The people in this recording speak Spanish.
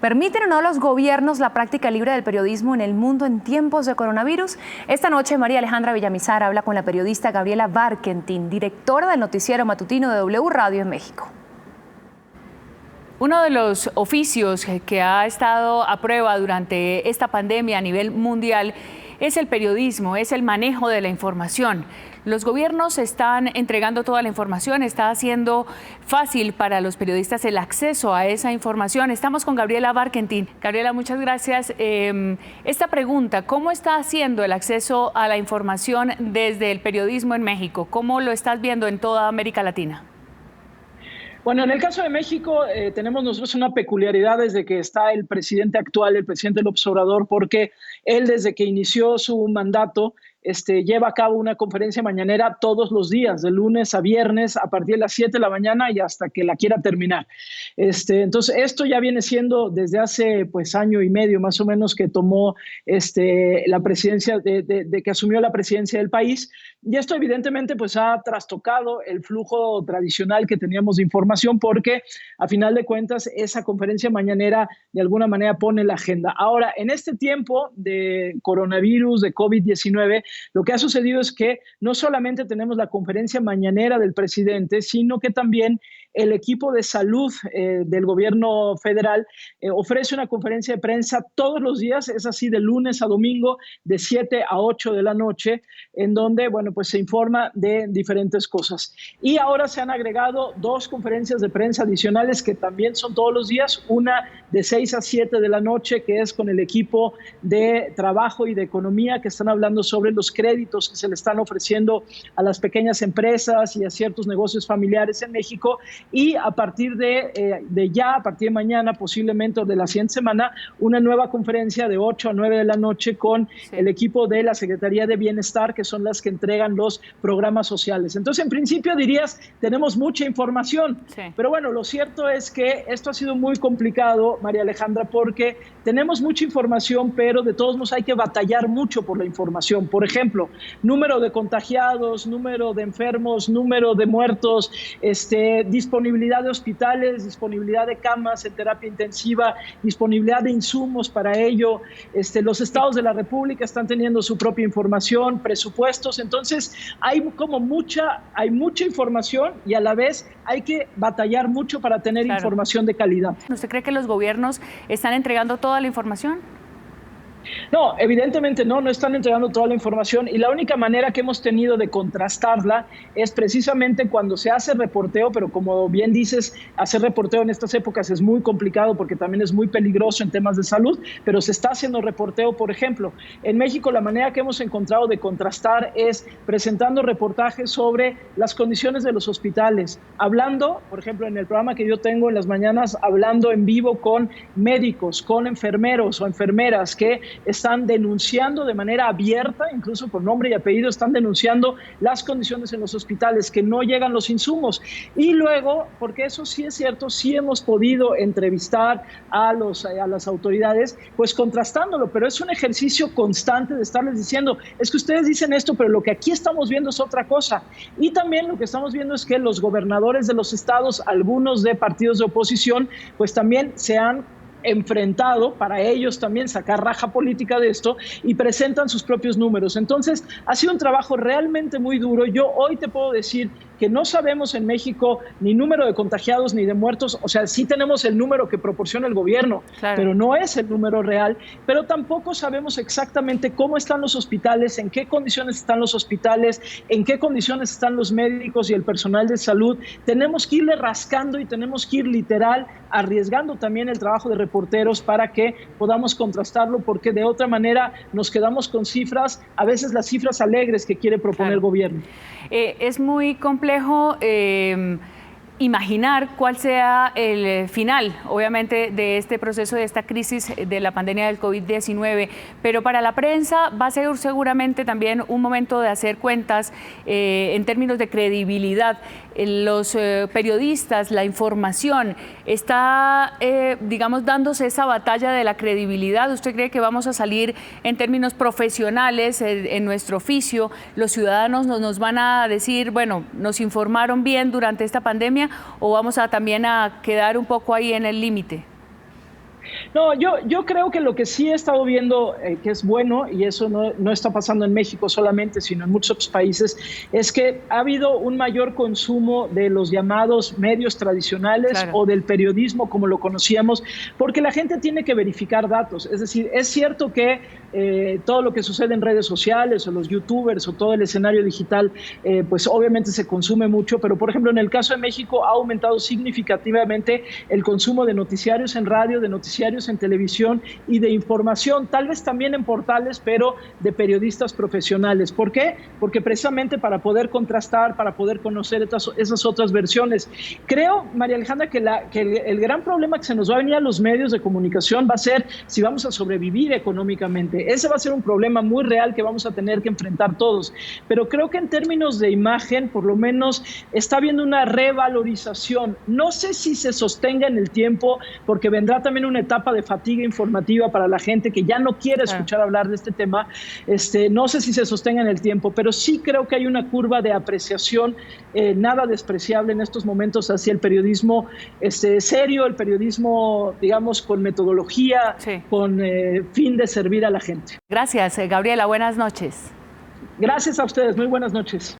¿Permiten o no los gobiernos la práctica libre del periodismo en el mundo en tiempos de coronavirus? Esta noche María Alejandra Villamizar habla con la periodista Gabriela Barkentin, directora del noticiero matutino de W Radio en México. Uno de los oficios que ha estado a prueba durante esta pandemia a nivel mundial es el periodismo, es el manejo de la información. Los gobiernos están entregando toda la información, está haciendo fácil para los periodistas el acceso a esa información. Estamos con Gabriela Barkentin. Gabriela, muchas gracias. Esta pregunta, ¿cómo está haciendo el acceso a la información desde el periodismo en México? ¿Cómo lo estás viendo en toda América Latina? Bueno, en el caso de México tenemos nosotros una peculiaridad desde que está el presidente actual, el presidente López Obrador, porque él desde que inició su mandato lleva a cabo una conferencia mañanera todos los días, de lunes a viernes, a partir de las 7 de la mañana y hasta que la quiera terminar. Entonces, esto ya viene siendo desde hace año y medio más o menos que tomó la presidencia, de que asumió la presidencia del país. Y esto evidentemente ha trastocado el flujo tradicional que teníamos de información, porque a final de cuentas esa conferencia mañanera de alguna manera pone la agenda. Ahora, en este tiempo de coronavirus, de COVID-19, lo que ha sucedido es que no solamente tenemos la conferencia mañanera del presidente, sino que también el equipo de salud del gobierno federal ofrece una conferencia de prensa todos los días, es así de lunes a domingo, de 7 a 8 de la noche, en donde se informa de diferentes cosas. Y ahora se han agregado 2 conferencias de prensa adicionales que también son todos los días, una de 6 a 7 de la noche, que es con el equipo de trabajo y de economía, que están hablando sobre los créditos que se le están ofreciendo a las pequeñas empresas y a ciertos negocios familiares en México. Y a partir a partir de mañana, posiblemente, o de la siguiente semana, una nueva conferencia de 8 a 9 de la noche con el equipo de la Secretaría de Bienestar, que son las que entregan los programas sociales. Entonces, en principio dirías, tenemos mucha información, pero bueno, lo cierto es que esto ha sido muy complicado, María Alejandra, porque tenemos mucha información, pero de todos modos hay que batallar mucho por la información. Por ejemplo, número de contagiados, número de enfermos, número de muertos, disponibilidad de hospitales, disponibilidad de camas en terapia intensiva, disponibilidad de insumos para ello. Los estados de la República están teniendo su propia información, presupuestos. Entonces, hay mucha información y a la vez hay que batallar mucho para tener información de calidad. ¿Usted cree que los gobiernos están entregando toda la información? No, evidentemente no están entregando toda la información, y la única manera que hemos tenido de contrastarla es precisamente cuando se hace reporteo, pero como bien dices, hacer reporteo en estas épocas es muy complicado porque también es muy peligroso en temas de salud, pero se está haciendo reporteo. Por ejemplo, en México la manera que hemos encontrado de contrastar es presentando reportajes sobre las condiciones de los hospitales, hablando, por ejemplo, en el programa que yo tengo en las mañanas, hablando en vivo con médicos, con enfermeros o enfermeras que están denunciando de manera abierta, incluso por nombre y apellido, están denunciando las condiciones en los hospitales, que no llegan los insumos. Y luego, porque eso sí es cierto, sí hemos podido entrevistar a las autoridades, contrastándolo, pero es un ejercicio constante de estarles diciendo, es que ustedes dicen esto, pero lo que aquí estamos viendo es otra cosa. Y también lo que estamos viendo es que los gobernadores de los estados, algunos de partidos de oposición, también se han enfrentado para ellos también sacar raja política de esto y presentan sus propios números. Entonces, ha sido un trabajo realmente muy duro. Yo hoy te puedo decir que no sabemos en México ni número de contagiados ni de muertos. O sea, sí tenemos el número que proporciona el gobierno, pero no es el número real. Pero tampoco sabemos exactamente cómo están los hospitales, en qué condiciones están los hospitales, en qué condiciones están los médicos y el personal de salud. Tenemos que irle rascando y tenemos que ir literal arriesgando también el trabajo de reporteros para que podamos contrastarlo, porque de otra manera nos quedamos con cifras, a veces las cifras alegres que quiere proponer el gobierno. Es muy complejo imaginar cuál sea el final, obviamente, de este proceso, de esta crisis de la pandemia del COVID-19, pero para la prensa va a ser seguramente también un momento de hacer cuentas en términos de credibilidad. Los periodistas, la información, está, digamos, dándose esa batalla de la credibilidad. ¿Usted cree que vamos a salir en términos profesionales en nuestro oficio? ¿Los ciudadanos nos van a decir, bueno, nos informaron bien durante esta pandemia, o vamos a también a quedar un poco ahí en el límite? No, yo creo que lo que sí he estado viendo que es bueno, y eso no está pasando en México solamente, sino en muchos otros países, es que ha habido un mayor consumo de los llamados medios tradicionales Claro. o del periodismo como lo conocíamos, porque la gente tiene que verificar datos. Es decir, es cierto que todo lo que sucede en redes sociales o los youtubers o todo el escenario digital, pues obviamente se consume mucho, pero por ejemplo en el caso de México ha aumentado significativamente el consumo de noticiarios en radio, de noticiarios en televisión y de información, tal vez también en portales, pero de periodistas profesionales. ¿Por qué? Porque precisamente para poder contrastar, para poder conocer esas otras versiones. Creo, María Alejandra, que el gran problema que se nos va a venir a los medios de comunicación va a ser si vamos a sobrevivir económicamente. Ese va a ser un problema muy real que vamos a tener que enfrentar todos. Pero creo que en términos de imagen, por lo menos está habiendo una revalorización. No sé si se sostenga en el tiempo, porque vendrá también una etapa de fatiga informativa para la gente que ya no quiere escuchar hablar de este tema. No sé si se sostenga en el tiempo, pero sí creo que hay una curva de apreciación nada despreciable en estos momentos hacia el periodismo serio, el periodismo, digamos, con metodología, sí, con fin de servir a la gente. Gracias, Gabriela. Buenas noches. Gracias a ustedes. Muy buenas noches.